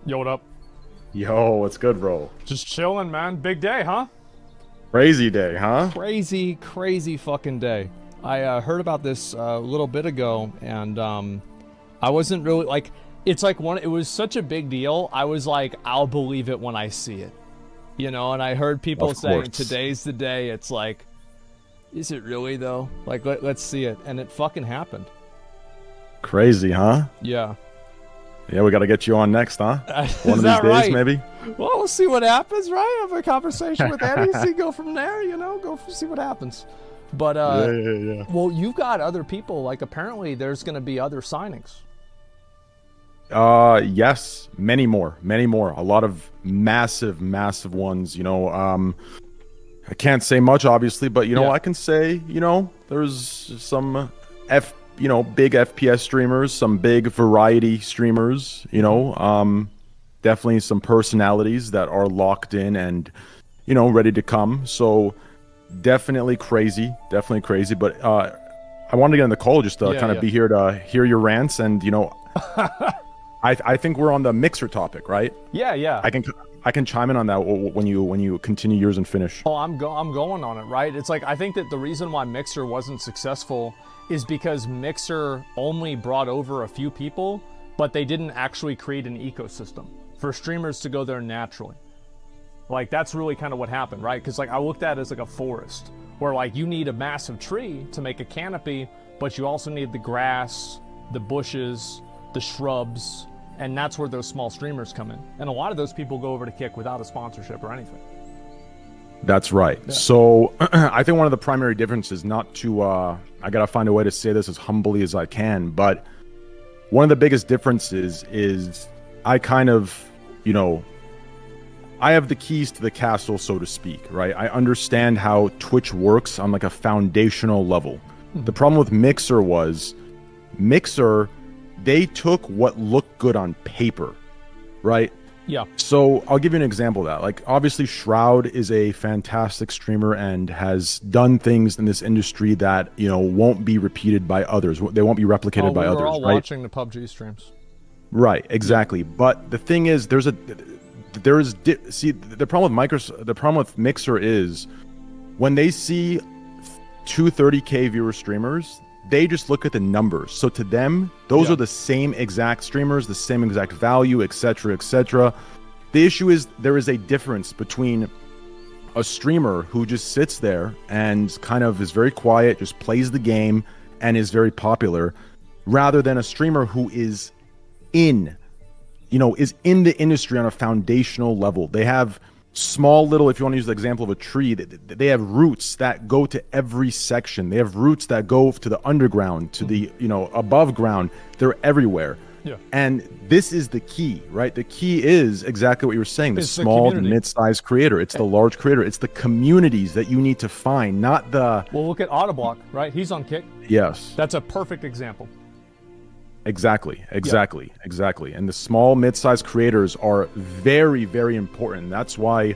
Yo, what up? Yo, what's good, bro? Just chilling, man. Big day, huh? Crazy day, huh? Crazy, crazy fucking day. I heard about this a little bit ago, and I wasn't really like. It's like it was such a big deal. I was like, I'll believe it when I see it, you know. And I heard people saying today's the day. It's like, is it really though? Like, let's see it, and it fucking happened. Crazy, huh? Yeah. Yeah, we got to get you on next, huh? One of these days, right? maybe. Well, we'll see what happens, right? Have a conversation with Eddie, see, go from there, you know, see what happens. But, yeah. Well, you've got other people, like, apparently there's going to be other signings. Yes, many more. A lot of massive ones, you know. I can't say much, obviously, but, you know, I can say, you know, there's some big FPS streamers, some big variety streamers, you know, definitely some personalities that are locked in and, you know, ready to come. So definitely crazy. But I wanted to get on the call just to kind of be here to hear your rants. And, you know, I think we're on the Mixer topic, right? Yeah. I can chime in on that when you continue yours and finish. Oh, I'm going on it, right? It's like, I think that the reason why Mixer wasn't successful is because Mixer only brought over a few people, but they didn't actually create an ecosystem for streamers to go there naturally. Like, that's really kind of what happened, right? Because, like, I looked at it as like a forest, where, like, you need a massive tree to make a canopy, but you also need the grass, the bushes, the shrubs, and that's where those small streamers come in. And a lot of those people go over to Kick without a sponsorship or anything. That's right. Yeah. So I think one of the primary differences, not to, I got to find a way to say this as humbly as I can, but one of the biggest differences is I kind of, you know, I have the keys to the castle, so to speak, right? I understand how Twitch works on like a foundational level. Mm-hmm. The problem with Mixer was Mixer, they took what looked good on paper, right? Yeah. So I'll give you an example of that. Like, obviously, Shroud is a fantastic streamer and has done things in this industry that, you know, won't be repeated by others. They won't be replicated by others. We're all right? watching the PUBG streams. Right. Exactly. But the thing is, see, the problem with Mixer is when they see 230K viewer streamers, they just look at the numbers. So to them, those are the same exact streamers, the same exact value, etc., etc. The issue is there is a difference between a streamer who just sits there and kind of is very quiet, just plays the game and is very popular, rather than a streamer who is in the industry on a foundational level. They have small little, if you want to use the example of a tree, they have roots that go to every section. They have roots that go to the underground, to the, you know, above ground. They're everywhere. Yeah. And this is the key, right? The key is exactly what you were saying. The small to mid-sized creator. It's the large creator. It's the communities that you need to find, not the... Well, look at Autoblock, right? He's on Kick. Yes. That's a perfect example. Exactly. And the small, mid-sized creators are very, very important. That's why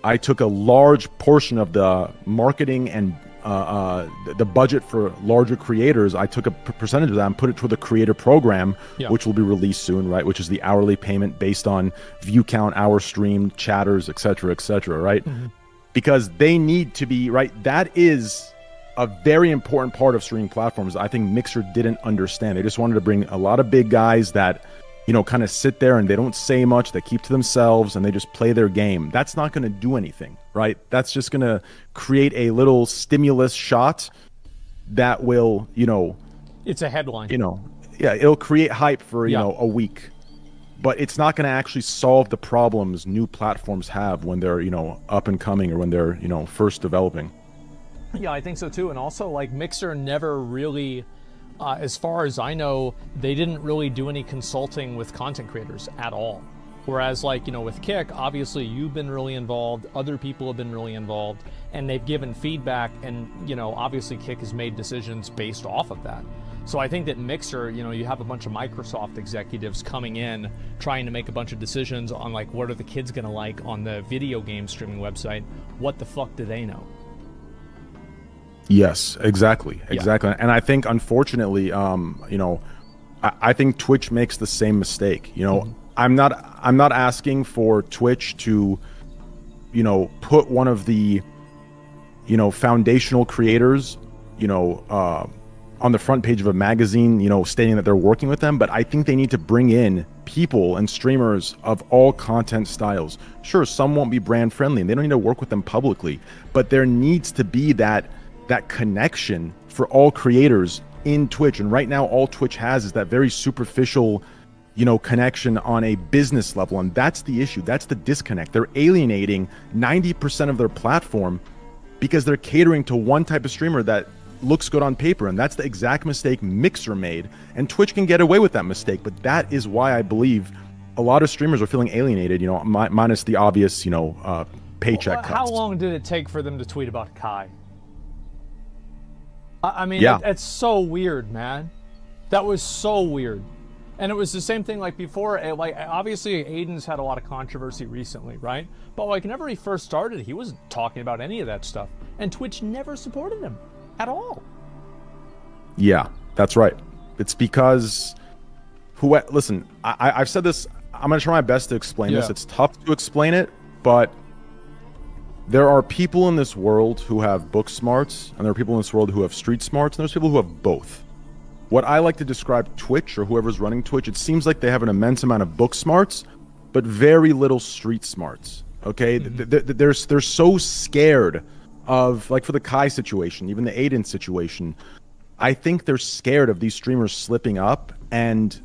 I took a large portion of the marketing and the budget for larger creators. I took a percentage of that and put it toward the creator program, which will be released soon, right? Which is the hourly payment based on view count, hour streamed, chatters, etc., right? Mm-hmm. Because they need to be, right? That is a very important part of streaming platforms. I think Mixer didn't understand. They just wanted to bring a lot of big guys that, you know, kind of sit there and they don't say much. They keep to themselves and they just play their game. That's not going to do anything, right? That's just going to create a little stimulus shot that will, you know... It's a headline. You know, it'll create hype for, you know, a week. But it's not going to actually solve the problems new platforms have when they're, you know, up and coming or when they're, you know, first developing. Yeah, I think so too. And also, like, Mixer never really, as far as I know, they didn't really do any consulting with content creators at all. Whereas, like, you know, with Kick, obviously you've been really involved, other people have been really involved, and they've given feedback, and, you know, obviously Kick has made decisions based off of that. So I think that Mixer, you know, you have a bunch of Microsoft executives coming in, trying to make a bunch of decisions on, like, what are the kids going to like on the video game streaming website? What the fuck do they know? Yes, exactly. And I think, unfortunately, you know, I think Twitch makes the same mistake. You know, I'm not asking for Twitch to, you know, put one of the, you know, foundational creators, you know, on the front page of a magazine, you know, stating that they're working with them. But I think they need to bring in people and streamers of all content styles. Sure, some won't be brand friendly and they don't need to work with them publicly, but there needs to be that connection for all creators in Twitch. And right now, all Twitch has is that very superficial, you know, connection on a business level. And that's the issue. That's the disconnect. They're alienating 90% of their platform because they're catering to one type of streamer that looks good on paper. And that's the exact mistake Mixer made. And Twitch can get away with that mistake. But that is why I believe a lot of streamers are feeling alienated, you know, minus the obvious, you know, paycheck cuts. How long did it take for them to tweet about Kai? I mean, yeah. It's so weird, man. That was so weird. And it was the same thing like before. Like, obviously, Aiden's had a lot of controversy recently, right? But like, whenever he first started, he wasn't talking about any of that stuff. And Twitch never supported him at all. Yeah, that's right. It's because listen, I've said this, I'm going to try my best to explain this. It's tough to explain it, but there are people in this world who have book smarts, and there are people in this world who have street smarts, and there's people who have both. What I like to describe Twitch, or whoever's running Twitch, it seems like they have an immense amount of book smarts, but very little street smarts. Okay, they're so scared of, like, for the Kai situation, even the Aiden situation. I think they're scared of these streamers slipping up and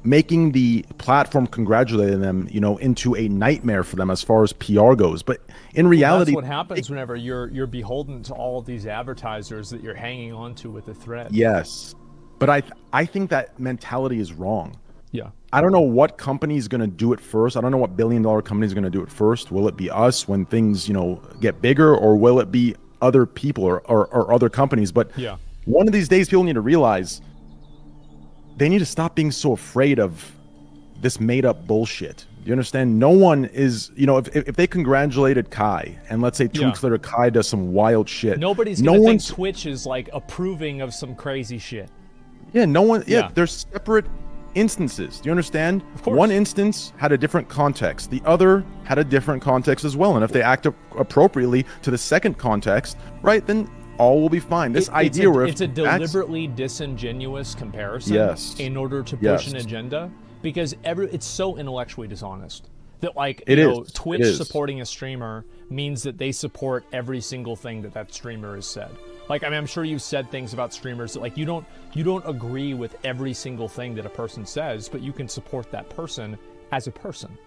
making the platform congratulating them, you know, into a nightmare for them as far as PR goes. But in reality, that's what happens whenever you're beholden to all of these advertisers that you're hanging on to with a thread. Yes. But I think that mentality is wrong. Yeah. I don't know what company is going to do it first. I don't know what billion-dollar company is going to do it first. Will it be us when things, you know, get bigger, or will it be other people or other companies? But yeah, one of these days, people need to realize they need to stop being so afraid of this made-up bullshit. You understand? No one is, you know, if they congratulated Kai, and let's say 2 weeks later Kai does some wild shit, nobody's gonna think Twitch is like approving of some crazy shit. Yeah, no one. Yeah, there's separate instances. Do you understand? Of course. One instance had a different context. The other had a different context as well. And if they act appropriately to the second context, right, then all will be fine. This idea where it's a deliberately disingenuous comparison in order to push an agenda, because it's so intellectually dishonest that, like, you know, Twitch supporting a streamer means that they support every single thing that streamer has said. Like, I mean, I'm sure you've said things about streamers that, like, you don't agree with every single thing that a person says, but you can support that person as a person.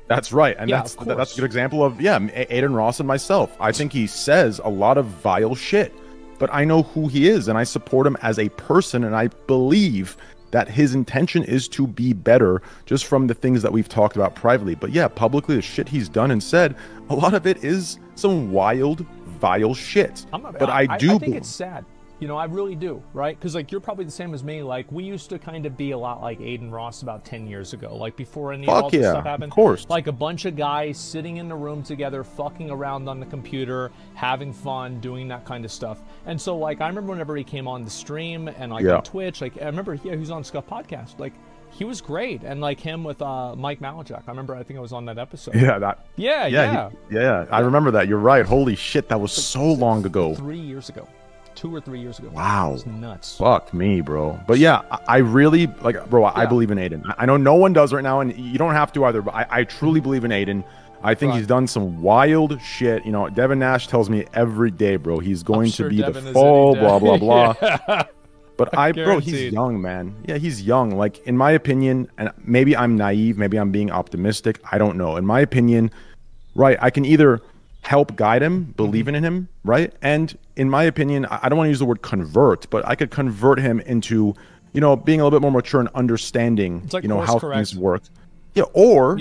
That's right, and that's a good example of Aiden Ross and myself. I think he says a lot of vile shit, but I know who he is, and I support him as a person, and I believe that his intention is to be better, just from the things that we've talked about privately. But yeah, publicly, the shit he's done and said, a lot of it is some wild, vile shit. I think it's sad. You know, I really do, right? Because, like, you're probably the same as me. Like, we used to kind of be a lot like Aiden Ross about 10 years ago. Like, before any of all this stuff happened. Of course. Like, a bunch of guys sitting in the room together, fucking around on the computer, having fun, doing that kind of stuff. And so, like, I remember whenever he came on the stream and, like, on Twitch, like, I remember he was on Scuff Podcast. Like, he was great. And, like, him with Mike Malachuk. I remember, I think I was on that episode. Yeah, I remember that. You're right. Holy shit, that was so long ago. 3 years ago. 2 or 3 years ago. Wow. It was nuts. Fuck me, bro. But yeah, I really, like, bro, I believe in Aiden. I know no one does right now, and you don't have to either, but I truly believe in Aiden. I think he's done some wild shit. You know, Devin Nash tells me every day, bro, he's going to be the fall, blah, blah, blah. But bro, he's young, man. Yeah, he's young. Like, in my opinion, and maybe I'm naive, maybe I'm being optimistic, I don't know. In my opinion, right, I can either help guide him, believing in him, right? And in my opinion, I don't want to use the word convert, but I could convert him into, you know, being a little bit more mature and understanding, like, you know, how things work. Yeah, or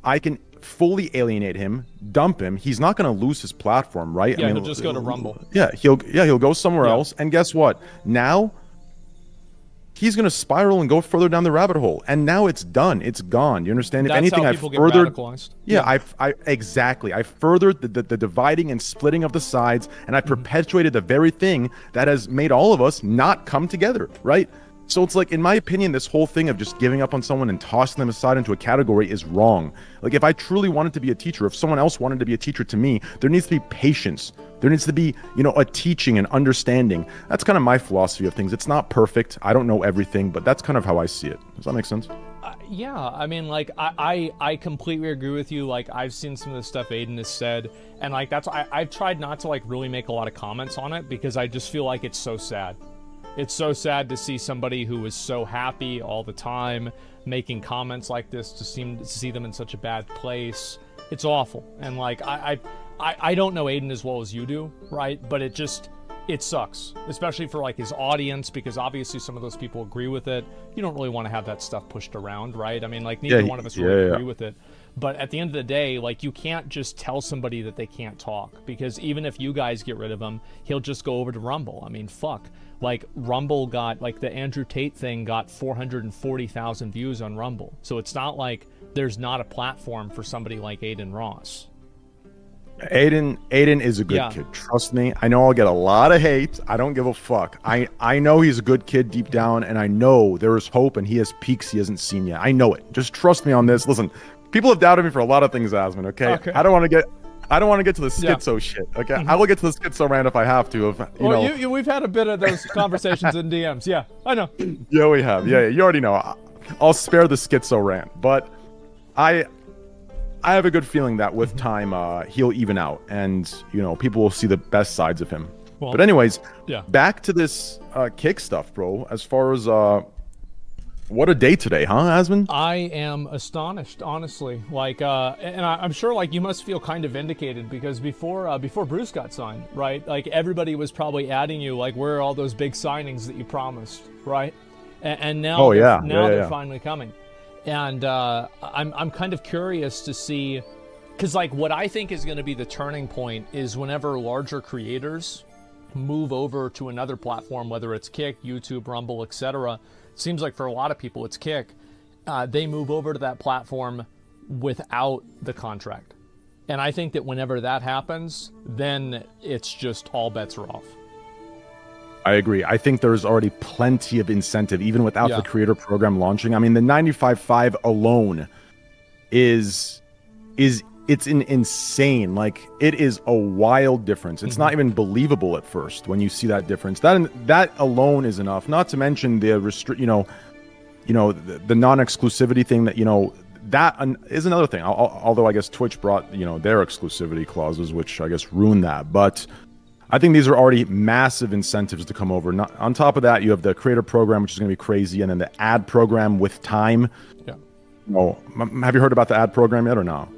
I can fully alienate him, dump him. He's not going to lose his platform, right? Yeah, I mean, he'll just go to Rumble. Yeah, he'll go somewhere else. And guess what? Now he's going to spiral and go further down the rabbit hole. And now it's done. It's gone. You understand? That's if anything, how I've people furthered. Get radicalized. Yeah, exactly. I furthered the dividing and splitting of the sides, and I perpetuated the very thing that has made all of us not come together, right? So it's like, in my opinion, this whole thing of just giving up on someone and tossing them aside into a category is wrong. Like, if I truly wanted to be a teacher, if someone else wanted to be a teacher to me, there needs to be patience. There needs to be, you know, a teaching and understanding. That's kind of my philosophy of things. It's not perfect. I don't know everything, but that's kind of how I see it. Does that make sense? Yeah, I mean, like, I completely agree with you. Like, I've seen some of the stuff Aiden has said, and like, that's why I've tried not to like really make a lot of comments on it, because I just feel like it's so sad. It's so sad to see somebody who is so happy all the time making comments like this, to see them in such a bad place. It's awful. And like, I don't know Aiden as well as you do, right? But it sucks, especially for like his audience, because obviously some of those people agree with it. You don't really want to have that stuff pushed around, right? I mean, like, neither one of us really agree with it. But at the end of the day, like, you can't just tell somebody that they can't talk, because even if you guys get rid of him, he'll just go over to Rumble. I mean, fuck. Like, Rumble got, like, the Andrew Tate thing got 440,000 views on Rumble. So it's not like there's not a platform for somebody like Aiden Ross. Aiden is a good kid. Trust me. I know I'll get a lot of hate. I don't give a fuck. I know he's a good kid deep down, and I know there is hope, and he has peaks he hasn't seen yet. I know it. Just trust me on this. Listen, people have doubted me for a lot of things, Asmon, okay? I don't want to get to the schizo shit, okay? I will get to the schizo rant if I have to. If, you know. We've had a bit of those conversations in DMs. Yeah, I know. Yeah, we have. Yeah, you already know. I'll spare the schizo rant, but I have a good feeling that with time, he'll even out, and, you know, people will see the best sides of him. Well, but anyways, back to this kick stuff, bro. As far as what a day today, huh, Asmon? I am astonished, honestly. Like, and I'm sure, like, you must feel kind of vindicated, because before Bruce got signed, right? Like, everybody was probably adding you, like, where are all those big signings that you promised, right? And now, they're finally coming. And I'm kind of curious to see, because, like, what I think is going to be the turning point is whenever larger creators move over to another platform, whether it's Kick, YouTube, Rumble, etc. Seems like for a lot of people it's Kick. They move over to that platform without the contract. And I think that whenever that happens, then it's just all bets are off. I agree. I think there's already plenty of incentive, even without the creator program launching. I mean, the 95.5 alone is it's an insane, like, it is a wild difference. It's not even believable at first when you see that difference. That alone is enough. Not to mention the the non-exclusivity thing that, that is another thing. Although I guess Twitch brought, their exclusivity clauses, which I guess ruined that. But I think these are already massive incentives to come over. On top of that, you have the creator program, which is going to be crazy, and then the ad program with time. Yeah. Have you heard about the ad program yet or no?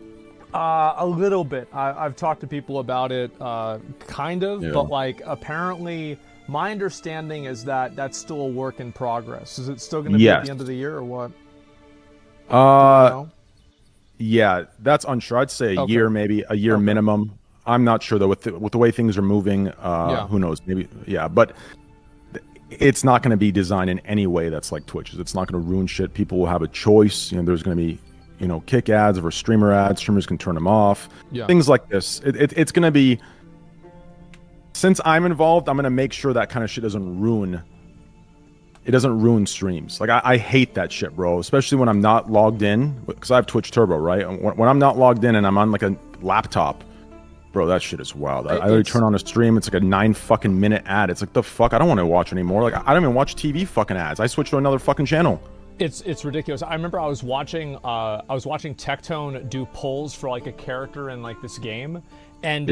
A little bit. I've talked to people about it, kind of, but like apparently my understanding is that that's still a work in progress. Is it still going to be at the end of the year or what? Yeah, that's unsure. I'd say a year, maybe a year minimum. I'm not sure though with the way things are moving. Who knows? Maybe but it's not going to be designed in any way that's like Twitch's. It's not going to ruin shit. People will have a choice. There's going to be Kick ads or streamer ads. Streamers can turn them off. Things like this. It's going to be. Since I'm involved, I'm going to make sure that kind of shit doesn't ruin. It doesn't ruin streams. Like I hate that shit, bro. Especially when I'm not logged in, because I have Twitch Turbo, right? When I'm not logged in and I'm on like a laptop, bro, that shit is wild. I literally turn on a stream. It's like a 9 fucking minute ad. It's like, the fuck? I don't want to watch anymore. Like I don't even watch TV fucking ads. I switch to another fucking channel. It's ridiculous. I remember I was watching Tectone do polls for like a character in like this game, and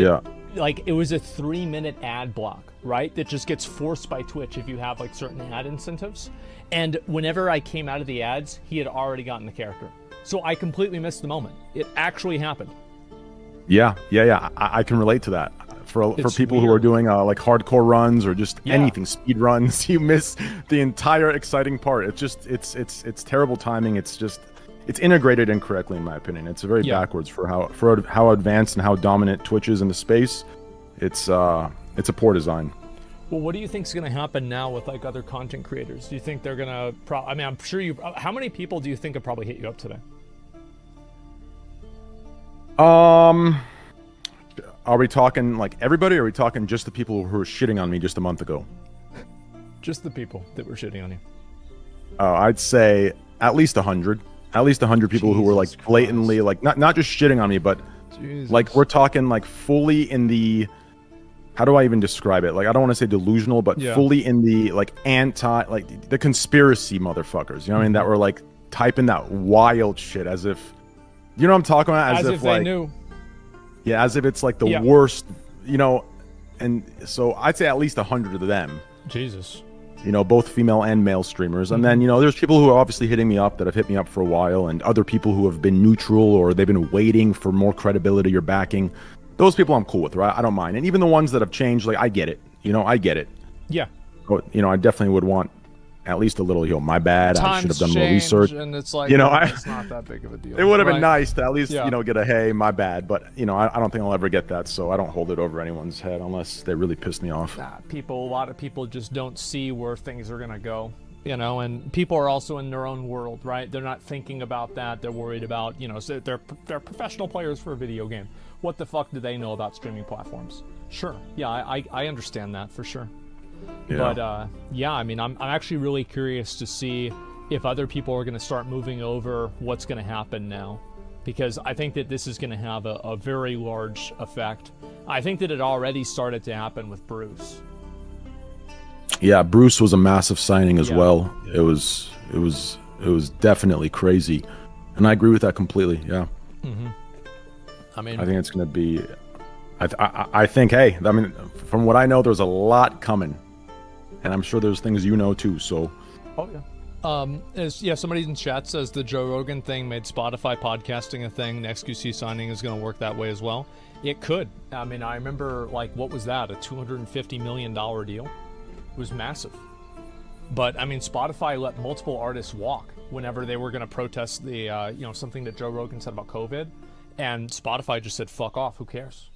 like it was a 3-minute ad block, right? That just gets forced by Twitch if you have like certain ad incentives. And whenever I came out of the ads, he had already gotten the character. So I completely missed the moment. It actually happened. Yeah. I can relate to that. For people who are doing like hardcore runs or just anything, speed runs, you miss the entire exciting part. It's just it's terrible timing. It's integrated incorrectly in my opinion. It's very backwards for how advanced and how dominant Twitch is in the space. It's a poor design. Well, what do you think is going to happen now with like other content creators? Do you think they're going to? I mean, I'm sure you. How many people do you think have probably hit you up today? Are we talking like everybody, or are we talking just the people who were shitting on me just a month ago? Just the people that were shitting on you. I'd say at least 100. At least 100 people who were like blatantly like not just shitting on me, but like we're talking like fully in the, how do I even describe it? Like I don't want to say delusional, but fully in the like like the conspiracy motherfuckers. You know what I mean? That were like typing that wild shit as if, you know what I'm talking about? As if like, they knew. Yeah, as if it's like the worst, you know. And so I'd say at least 100 of them. Jesus. You know, both female and male streamers. And then, you know, there's people who are obviously hitting me up that have hit me up for a while, and other people who have been neutral or they've been waiting for more credibility or backing. Those people I'm cool with, right? I don't mind. And even the ones that have changed, like, I get it. You know, I get it. Yeah. But, you know, I definitely would want at least a little, you know, my bad. I should have done more research. And it's like, you know, it's not that big of a deal. It would have been nice to at least, you know, get a, hey, my bad. But, you know, I don't think I'll ever get that. So I don't hold it over anyone's head unless they really piss me off. Nah, a lot of people just don't see where things are going to go, you know, and people are also in their own world, right? They're not thinking about that. They're worried about, you know, so they're professional players for a video game. What the fuck do they know about streaming platforms? Sure. Yeah, I understand that for sure. Yeah. But yeah, I mean, I'm actually really curious to see if other people are going to start moving over, what's going to happen now, because I think that this is going to have a very large effect. I think that it already started to happen with Bruce. Yeah, Bruce was a massive signing as well. It was definitely crazy, and I agree with that completely. Yeah. I mean, I think it's going to be. I think, hey, I mean, from what I know, there's a lot coming. And I'm sure there's things you know too, so. Oh, yeah. Somebody in chat says the Joe Rogan thing made Spotify podcasting a thing. The xQc signing is going to work that way as well. It could. I mean, I remember, like, what was that? A $250 million deal? It was massive. But, I mean, Spotify let multiple artists walk whenever they were going to protest the, you know, something that Joe Rogan said about COVID. And Spotify just said, fuck off, who cares?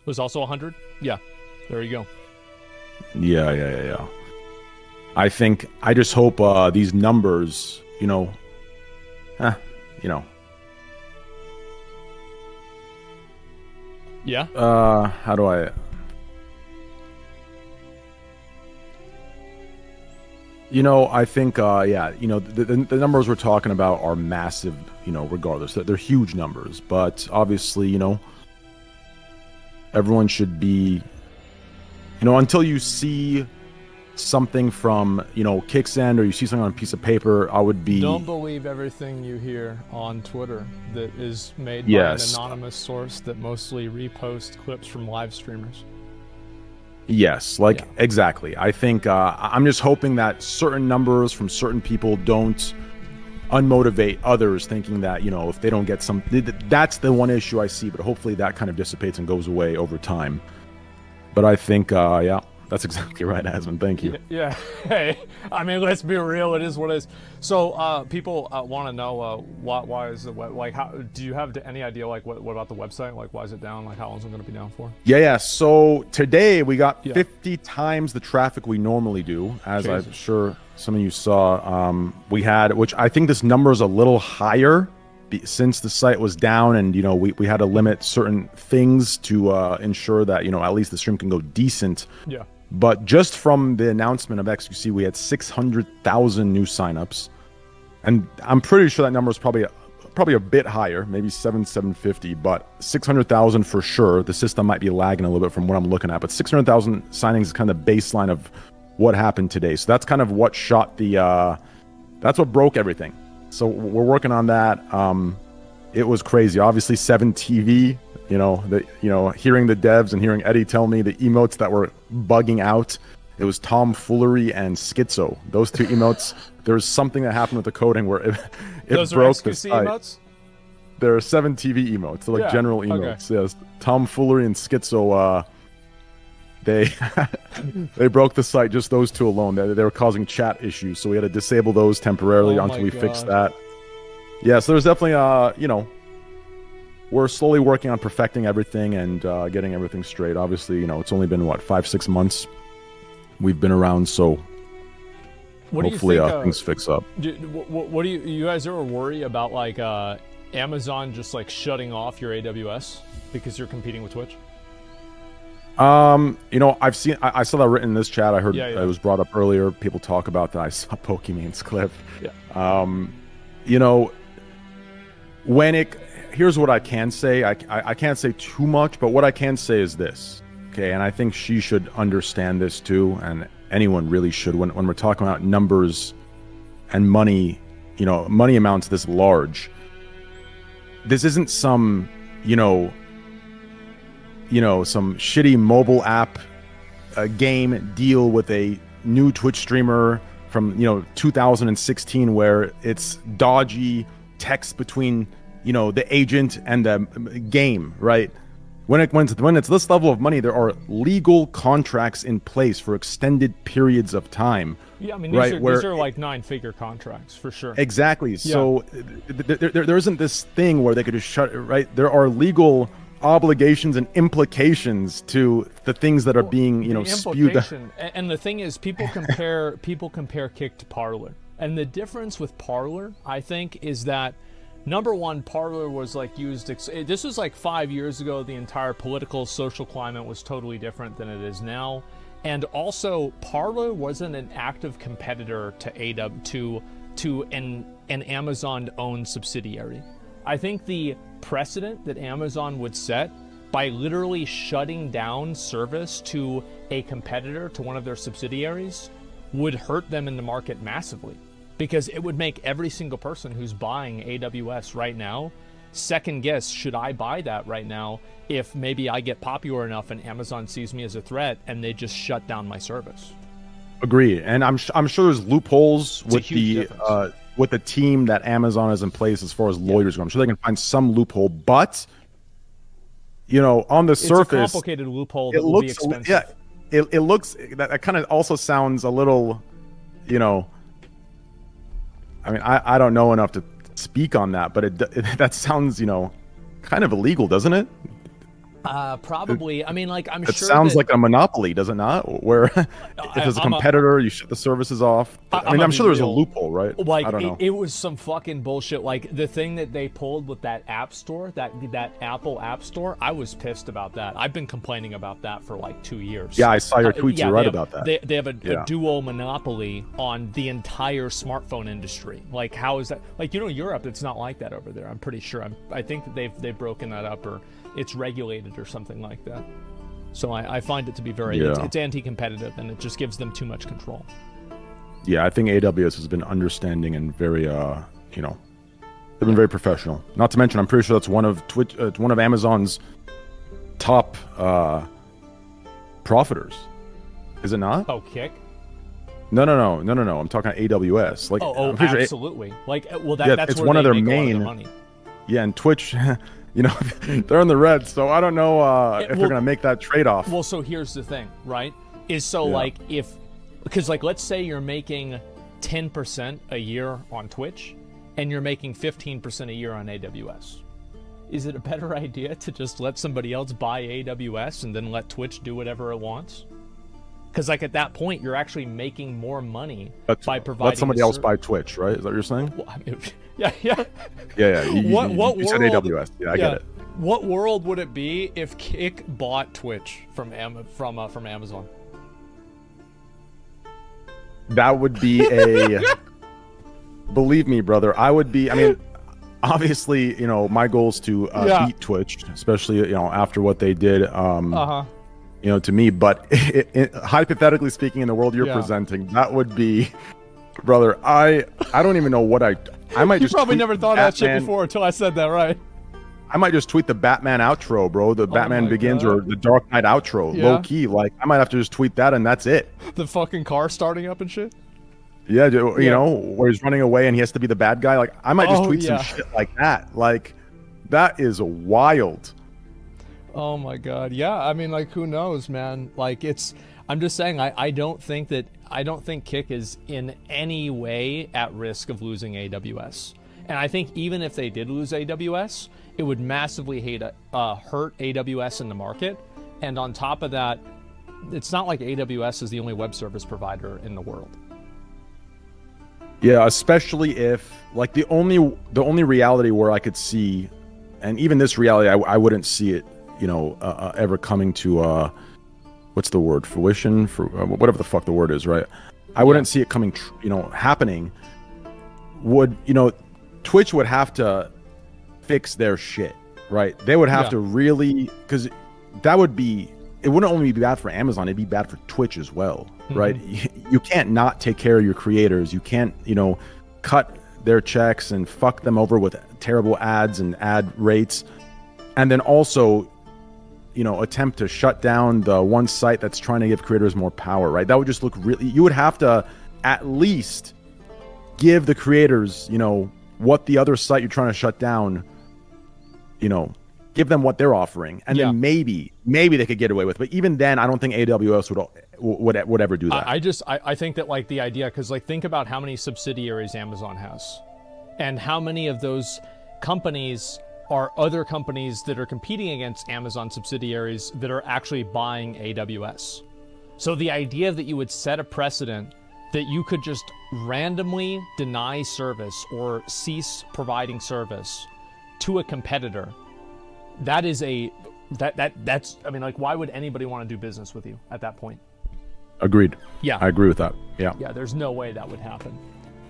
It was also 100? Yeah, there you go. Yeah. I think, I just hope these numbers, you know, you know. Yeah? How do I... You know, I think, yeah, you know, the numbers we're talking about are massive, you know, regardless. They're huge numbers, but obviously, you know, everyone should be, you know, until you see something from, you know, Kick's end, or you see something on a piece of paper, I would be... Don't believe everything you hear on Twitter that is made by an anonymous source that mostly reposts clips from live streamers. Yes, like, exactly. I think, I'm just hoping that certain numbers from certain people don't unmotivate others, thinking that, you know, if they don't get some... That's the one issue I see, but hopefully that kind of dissipates and goes away over time. But I think, yeah, that's exactly right, Asmon. Thank you. Yeah. Hey, I mean, let's be real. It is what it is. So, people want to know why is the web, like, how do you have any idea, like, what about the website? Like, why is it down? Like, how long is it going to be down for? Yeah. So today we got 50 times the traffic we normally do, as I'm sure some of you saw. We had, which I think this number is a little higher since the site was down, and, you know, we had to limit certain things to ensure that, you know, at least the stream can go decent. Yeah. But just from the announcement of xQc, we had 600,000 new signups, and I'm pretty sure that number is probably a bit higher, maybe 750, but 600,000 for sure. The system might be lagging a little bit from what I'm looking at, but 600,000 signings is kind of the baseline of what happened today. So that's kind of what shot the, that's what broke everything. So we're working on that. It was crazy. Obviously, 7TV. You know, hearing the devs and hearing Eddie tell me the emotes that were bugging out. It was tomfoolery and schizo. Those two emotes. There was something that happened with the coding where it Those broke are the site. Emotes? There are 7TV emotes. They're like general emotes. Okay. Yes, tomfoolery and schizo. They broke the site. Just those two alone. They were causing chat issues, so we had to disable those temporarily until we fixed that. Yeah, so there's definitely you know, we're slowly working on perfecting everything and getting everything straight. Obviously, you know, it's only been what, 5-6 months we've been around, so hopefully things fix up. What do you guys ever worry about, like, Amazon just like shutting off your AWS because you're competing with Twitch? You know, I saw that written in this chat. I heard it was brought up earlier. People talk about that. I saw Pokemon's clip. Yeah. You know, here's what I can say. I can't say too much, but what I can say is this. Okay, and I think she should understand this too, and anyone really should when we're talking about numbers and money, you know, money amounts this large. This isn't some, some shitty mobile app game deal with a new Twitch streamer from, 2016 where it's dodgy text between, the agent and the game, right? When it's this level of money, there are legal contracts in place for extended periods of time. Yeah, I mean, these are like 9-figure contracts for sure. Exactly. Yeah. So there isn't this thing where they could just shut it, right? There are legal obligations and implications to the things that are being, spewed. And the thing is, people compare Kick to Parler, and the difference with Parler, I think, is that number one, Parler was like used. This was like 5 years ago. The entire political, social climate was totally different than it is now. And also, Parler wasn't an active competitor to an Amazon-owned subsidiary. I think the precedent that Amazon would set by literally shutting down service to a competitor to one of their subsidiaries would hurt them in the market massively, because it would make every single person who's buying AWS right now second guess, should I buy that right now if maybe I get popular enough and Amazon sees me as a threat and they just shut down my service. Agree. And I'm sure there's loopholes with the team that Amazon has in place as far as lawyers go. I'm sure they can find some loophole, but on the surface, it's a complicated loophole that will be expensive. Yeah, it looks that kind of also sounds a little, I mean, I don't know enough to speak on that, but that sounds, kind of illegal, doesn't it? Probably. I mean, like, I'm sure it sounds like a monopoly, does it not? Where if there's a competitor, you shut the services off. I'm sure there's a loophole, right? Like, I don't know. It was some fucking bullshit. Like, the thing that they pulled with that app store, that Apple App Store, I was pissed about that. I've been complaining about that for like 2 years. Yeah, I saw your tweets. You're right about that. They have a dual monopoly on the entire smartphone industry. Like, how is that? Like, Europe, it's not like that over there. I'm pretty sure. I think that they've broken that up, or it's regulated or something like that. So I find it to be very, it's anti-competitive, and it just gives them too much control. Yeah, I think AWS has been understanding and very, they've been very professional. Not to mention, I'm pretty sure that's one of Amazon's top profiters. Is it not? Oh, Kick? No. I'm talking AWS. Like, I'm pretty absolutely. Sure that's it's where one they of their make main. A lot of their money. Yeah, and Twitch. They're in the red, so I don't know if they're going to make that trade-off. Well, so here's the thing, right? Because let's say you're making 10% a year on Twitch, and you're making 15% a year on AWS. Is it a better idea to just let somebody else buy AWS and then let Twitch do whatever it wants? Because at that point, you're actually making more money by providing. Let somebody else buy Twitch, right? Is that what you're saying? Well, I mean, yeah. You said AWS. Yeah, I get it. What world would it be if Kick bought Twitch from Amazon? That would be believe me, brother. I would be. I mean, obviously, my goal is to beat Twitch, especially after what they did. To me, but hypothetically speaking, in the world you're presenting, that would be, brother. I don't even know what I might. You just probably never thought of that shit before until I said that, right? I might just tweet the Batman outro, bro. The Batman Begins or the Dark Knight outro, low key. Like, I might have to just tweet that, and that's it. The fucking car starting up and shit. Yeah, where he's running away and he has to be the bad guy. Like, I might just tweet some shit like that. Like, that is wild. Oh my god. Yeah, I mean, like, who knows, man? Like, I'm just saying, I don't think Kick is in any way at risk of losing AWS. And I think even if they did lose AWS, it would massively hurt AWS in the market. And on top of that, it's not like AWS is the only web service provider in the world. Yeah, especially if, like, the only reality where I could see, and even this reality, I wouldn't see it, ever coming to what's the word, fruition, for whatever the fuck the word is, right? I wouldn't see it coming, happening. Would, Twitch would have to fix their shit, right? They would have to really, because that would be, it wouldn't only be bad for Amazon, it'd be bad for Twitch as well, right? You can't not take care of your creators. You can't, cut their checks and fuck them over with terrible ads and ad rates. And then also, attempt to shut down the one site that's trying to give creators more power, right? That would just look really, you would have to at least give the creators, what the other site you're trying to shut down, give them what they're offering. And then maybe they could get away with it. But even then, I don't think AWS would ever do that. I think that like the idea, because like think about how many subsidiaries Amazon has and how many of those companies are other companies that are competing against Amazon subsidiaries that are actually buying AWS. So the idea that you would set a precedent that you could just randomly deny service or cease providing service to a competitor, that's I mean, like, why would anybody want to do business with you at that point? Agreed. Yeah. I agree with that. Yeah. Yeah, there's no way that would happen.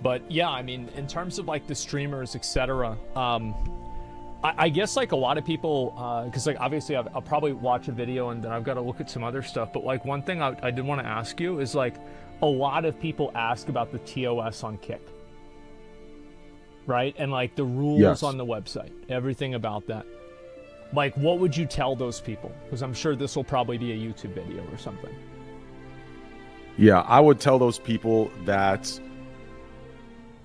But yeah, I mean, in terms of like the streamers, etc., I guess like a lot of people, because like obviously I'll probably watch a video and then I've got to look at some other stuff. But like one thing I did want to ask you is like a lot of people ask about the TOS on Kick, right? And like the rules on the website, everything about that. Like, what would you tell those people? Because I'm sure this will probably be a YouTube video or something. Yeah, I would tell those people that,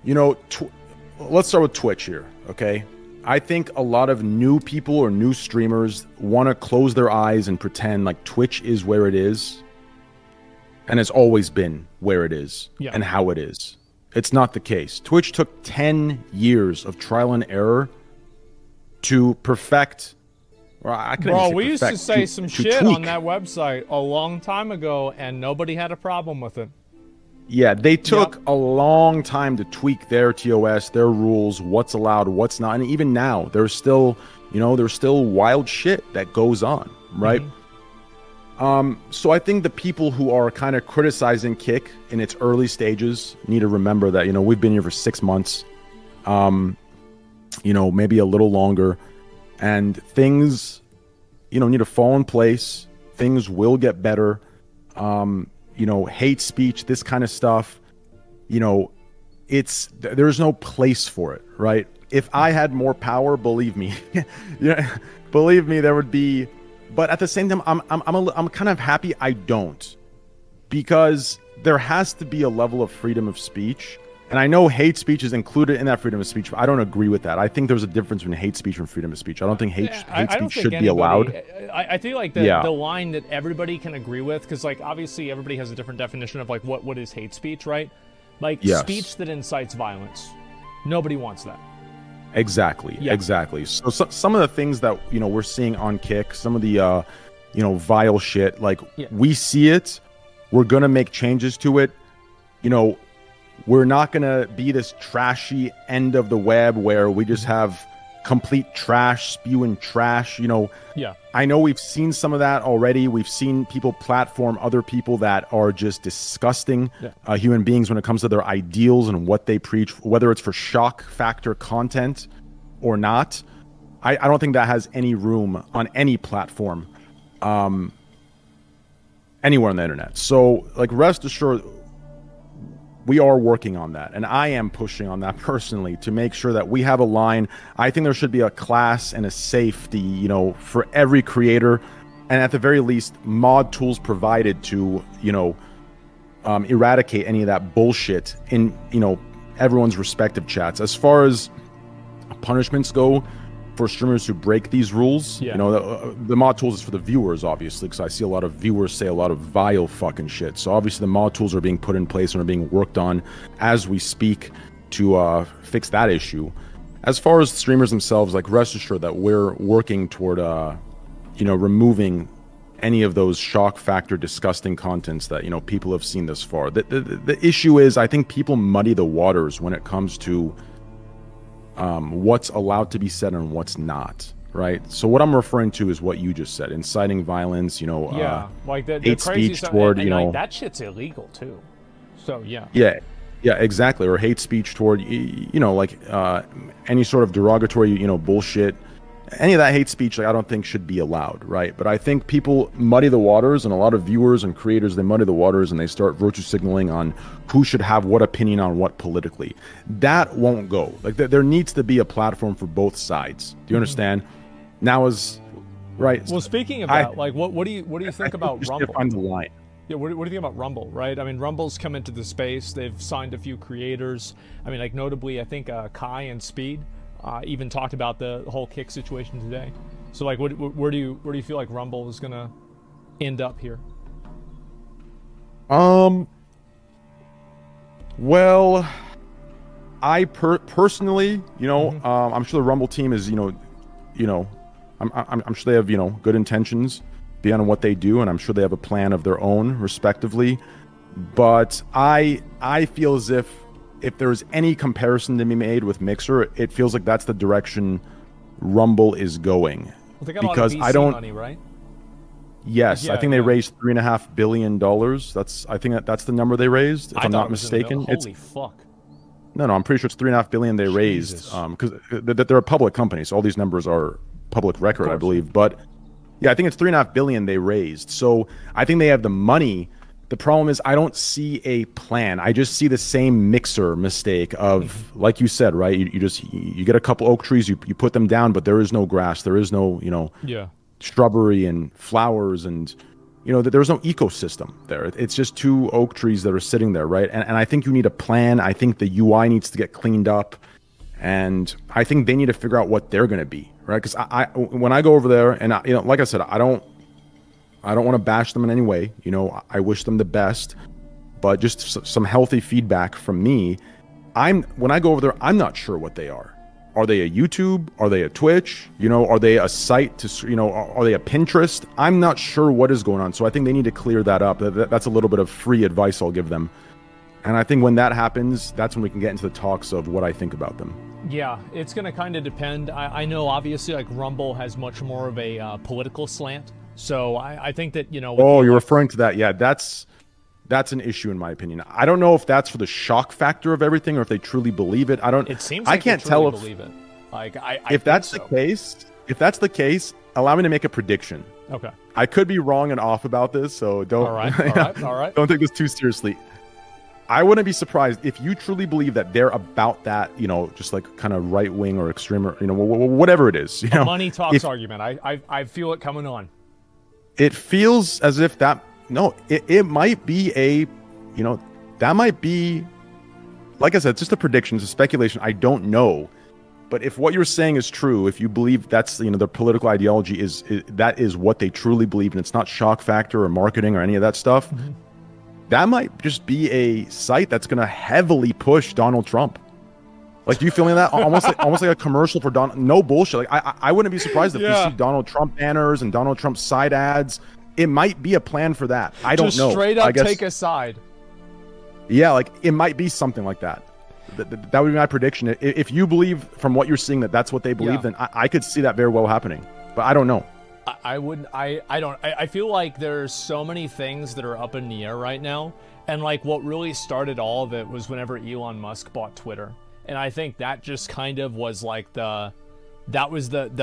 let's start with Twitch here, okay? I think a lot of new people or new streamers want to close their eyes and pretend like Twitch is where it is and has always been where it is and how it is. It's not the case. Twitch took 10 years of trial and error to perfect. Bro, we used to say some shit on that website a long time ago and nobody had a problem with it. Yeah, they took a long time to tweak their TOS, their rules, what's allowed, what's not. And even now, there's still, there's still wild shit that goes on, right? So I think the people who are kind of criticizing Kick in its early stages need to remember that, we've been here for 6 months, maybe a little longer. And things, need to fall in place. Things will get better. Hate speech, this kind of stuff, there's no place for it, right? If I had more power, believe me, believe me, there would be. But at the same time, I'm kind of happy I don't, because there has to be a level of freedom of speech. And I know hate speech is included in that freedom of speech, but I don't agree with that. I think there's a difference between hate speech and freedom of speech. I don't think hate speech should be allowed. I feel like the line that everybody can agree with, because like obviously everybody has a different definition of like what is hate speech, right? Like speech that incites violence. Nobody wants that. Exactly. Exactly. So some of the things that we're seeing on Kick, some of the vile shit, like we see it, we're gonna make changes to it. We're not going to be this trashy end of the web where we just have complete trash, spewing trash, I know we've seen some of that already. We've seen people platform other people that are just disgusting human beings when it comes to their ideals and what they preach, whether it's for shock factor content or not. I don't think that has any room on any platform, anywhere on the internet. So, like, rest assured, we are working on that, and I am pushing on that personally to make sure that we have a line. I think there should be a class and a safety, for every creator, and at the very least, mod tools provided to, eradicate any of that bullshit in, everyone's respective chats. As far as punishments go for streamers who break these rules, the mod tools is for the viewers, obviously, because I see a lot of viewers say a lot of vile fucking shit. So obviously the mod tools are being put in place and are being worked on as we speak to fix that issue. As far as streamers themselves, like, rest assured that we're working toward removing any of those shock factor disgusting contents that people have seen thus far. The issue is, I think people muddy the waters when it comes to what's allowed to be said and what's not, right? So what I'm referring to is what you just said, inciting violence, you know, like the hate crazy speech stuff, toward, and, you know, like, that shit's illegal too. So yeah. Yeah, exactly. Or hate speech toward, you know, like any sort of derogatory, you know, bullshit. Any of that hate speech, like, I don't think should be allowed, right? But I think people muddy the waters, and a lot of viewers and creators, they muddy the waters and they start virtue signaling on who should have what opinion on what politically. That won't go. Like, there needs to be a platform for both sides. Do you understand? Now is right. Well, speaking of that, like, what do you think about Rumble? Find the line. Yeah, what do you think about Rumble, right? I mean, Rumble's come into the space. They've signed a few creators. I mean, like, notably, I think Kai and Speed even talked about the whole kick situation today. So, like, where do you feel like Rumble is gonna end up here? Well, I personally, you know, I'm sure the Rumble team is, you know, I'm sure they have, you know, good intentions beyond what they do, and I'm sure they have a plan of their own, respectively. But I feel as if there's any comparison to be made with Mixer, it feels like that's the direction Rumble is going. Well, they got because a lot of VC money, right? Yes, yeah, I think they raised $3.5 billion. I think that's the number they raised, if I'm not mistaken. Holy fuck. No, I'm pretty sure it's $3.5 billion they raised. Because they're a public company, so all these numbers are public record, I believe. But yeah, I think it's $3.5 billion they raised. So I think they have the money. The problem is I don't see a plan. I just see the same Mixer mistake of, like you said, right? You get a couple oak trees, you put them down, but there is no grass, there is no, you know, shrubbery and flowers, and, you know, there's no ecosystem there. It's just two oak trees that are sitting there, right? And I think you need a plan. I think the UI needs to get cleaned up, and I think they need to figure out what they're going to be, right? Because when I go over there, and you know, like I said, I don't want to bash them in any way. You know, I wish them the best, but just some healthy feedback from me. When I go over there, I'm not sure what they are. Are they a YouTube? Are they a Twitch? You know, are they a site to, you know, are they a Pinterest? I'm not sure what is going on. So I think they need to clear that up. That's a little bit of free advice I'll give them. And I think when that happens, that's when we can get into the talks of what I think about them. Yeah, it's going to kind of depend. I know, obviously, like, Rumble has much more of a political slant. So I think that, you know... Oh, you're referring to that. Yeah, that's an issue in my opinion. I don't know if that's for the shock factor of everything or if they truly believe it. It seems like I can't tell if believe it. Like, if that's the case, allow me to make a prediction. Okay. I could be wrong and off about this, so don't... All right. Don't take this too seriously. I wouldn't be surprised if you truly believe that they're about that, you know, just like kind of right wing or extreme, or, you know, whatever it is. You know, money talks argument. I feel it coming on. It feels as if that, no, it might be a, you know, that might be, like I said, it's just a prediction, it's a speculation. I don't know. But if what you're saying is true, if you believe that's, you know, their political ideology is that is what they truly believe, and it's not shock factor or marketing or any of that stuff, that might just be a site that's going to heavily push Donald Trump. Like, do you feel me that? Almost like a commercial for Donald. No bullshit. Like, I wouldn't be surprised if we see Donald Trump banners and Donald Trump side ads. It might be a plan for that. I don't know. Just straight up take a side. Yeah, like, it might be something like that. That would be my prediction. If you believe from what you're seeing that that's what they believe, then I could see that very well happening. But I don't know. I feel like there's so many things that are up in the air right now. And, like, what really started all of it was whenever Elon Musk bought Twitter. And I think that just kind of was like the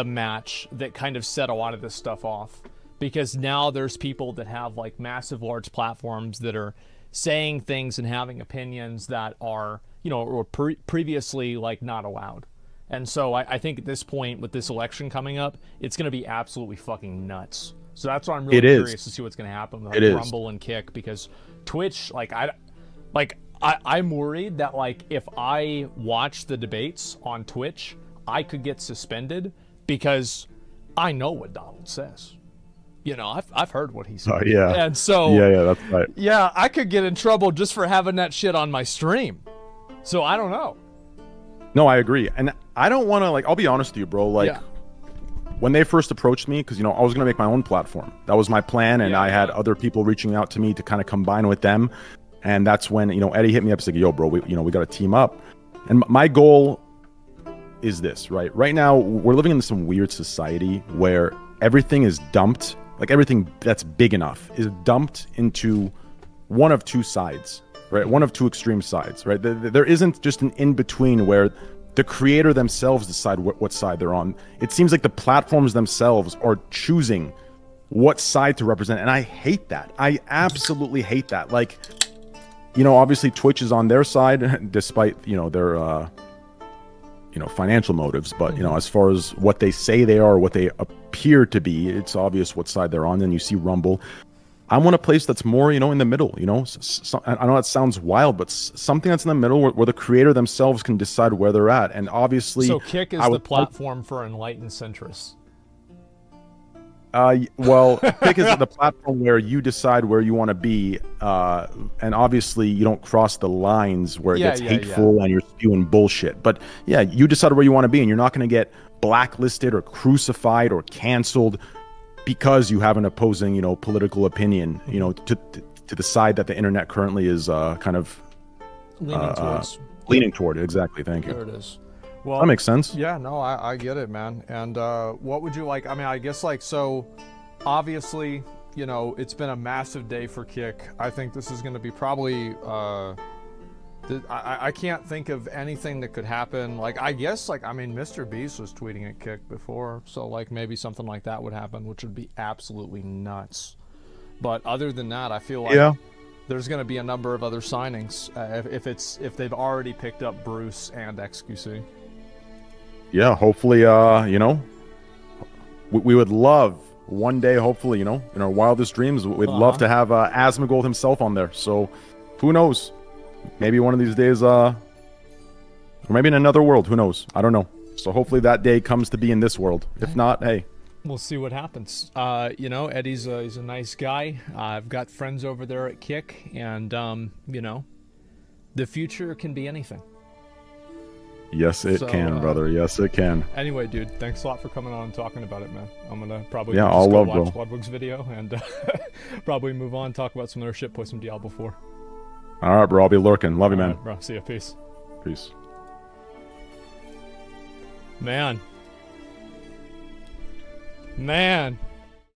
match that kind of set a lot of this stuff off. Because now there's people that have, like, massive, large platforms that are saying things and having opinions that are, you know, or previously, like, not allowed. And so I think at this point, with this election coming up, it's going to be absolutely fucking nuts. So that's why I'm really curious to see what's going to happen with, like, Rumble and Kick, because Twitch, I'm worried that, like, if I watch the debates on Twitch, I could get suspended because I know what Donald says. You know, I've heard what he says. Oh, yeah. And so... Yeah, that's right. Yeah, I could get in trouble just for having that shit on my stream. So I don't know. No, I agree. And I don't want to, like, I'll be honest with you, bro. Like, when they first approached me, because, you know, I was going to make my own platform. That was my plan, and I had other people reaching out to me to kind of combine with them. And that's when, you know, Eddie hit me up and said, yo, bro, we got to team up. And my goal is this, right? Right now, we're living in some weird society where everything is dumped, like everything that's big enough is dumped into one of two sides, right? One of two extreme sides, right? There isn't just an in-between where the creator themselves decide what side they're on. It seems like the platforms themselves are choosing what side to represent, and I hate that. I absolutely hate that. Like, you know, obviously Twitch is on their side, despite, you know, their, you know, financial motives. But, you know, as far as what they say they are, what they appear to be, it's obvious what side they're on. Then you see Rumble. I want a place that's more, you know, in the middle, you know. I know that sounds wild, but something that's in the middle where the creator themselves can decide where they're at. And obviously... So Kick is the platform for enlightened centrists. Well, Kick is the platform where you decide where you want to be, and obviously you don't cross the lines where it gets hateful and you're spewing bullshit. But yeah, you decide where you want to be, and you're not going to get blacklisted or crucified or canceled because you have an opposing, you know, political opinion, you know, to the side that the internet currently is kind of leaning toward. Exactly. Thank you. There it is. Well, that makes sense. Yeah, no, I get it, man. And what would you like? I mean, I guess, like, so obviously, you know, it's been a massive day for Kick. I think this is going to be probably, I can't think of anything that could happen. Like, I guess, like, I mean, Mr. Beast was tweeting at Kick before, so, like, maybe something like that would happen, which would be absolutely nuts. But other than that, I feel like there's going to be a number of other signings if they've already picked up Bruce and xQc. Yeah, hopefully, you know, we would love one day, hopefully, you know, in our wildest dreams, we'd love to have Asmongold himself on there. So who knows? Maybe one of these days, or maybe in another world, who knows? I don't know. So hopefully that day comes to be in this world. If not, hey. We'll see what happens. You know, Eddie's he's a nice guy. I've got friends over there at Kick, and, you know, the future can be anything. Yes, it can, brother. Yes, it can. Anyway, dude, thanks a lot for coming on and talking about it, man. I'm gonna probably I'll go watch Bloodwig's video and probably move on, talk about some other shit, play some Diablo 4. All right, bro. I'll be lurking. Love you, man. Right, bro. See ya. Peace. Peace. Man.